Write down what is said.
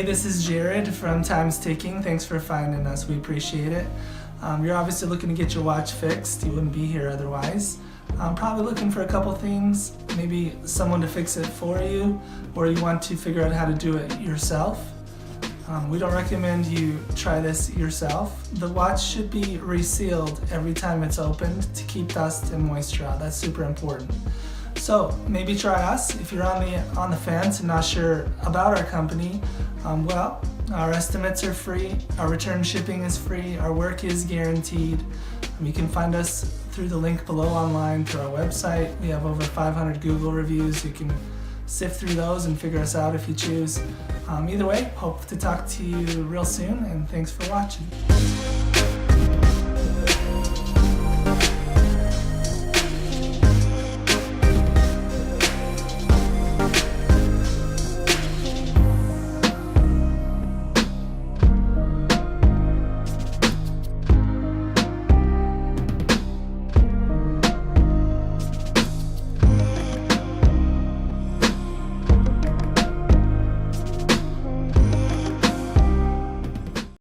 Hey, this is Jared from Time's Ticking. Thanks for finding us. We appreciate it. You're obviously looking to get your watch fixed. You wouldn't be here otherwise. Probably looking for a couple things, maybe someone to fix it for you, or you want to figure out how to do it yourself. We don't recommend you try this yourself. The watch should be resealed every time it's opened to keep dust and moisture out. That's super important. So maybe try us. If you're on the fence and not sure about our company, well, our estimates are free, our return shipping is free, our work is guaranteed. You can find us through the link below online through our website. We have over 500 Google reviews. You can sift through those and figure us out if you choose. Either way, hope to talk to you real soon, and thanks for watching.